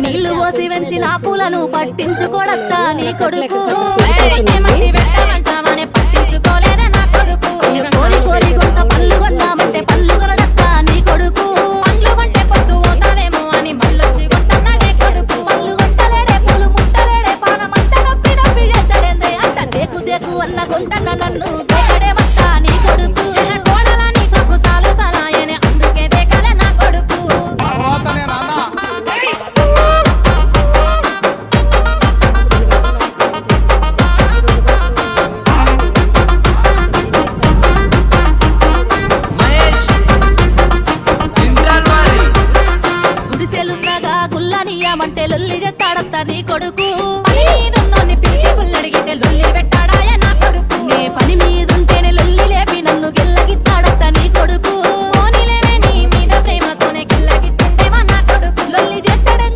నీళ్లు పోసి వెంచిన పూలను పట్టించుకోడత్తా నీ కొడుకు కోరి కోరి కొంత పళ్ళు కొన్నామంటే పళ్ళు కొనడత్తా నీ కొడుకు పళ్ళు కొట్టలేడే పూలు ముట్టలేడే పానమంత నొప్పి నొప్పి చేస్తాడేందే అంత దేకు దేకు అన్న కొంతన్న నన్ను దేకడేమత్తా నీ కొడుకు గుడిసెలున్నగా గుల్లనియమంటే లొల్లి చేస్తాడత్తా నీ కొడుకు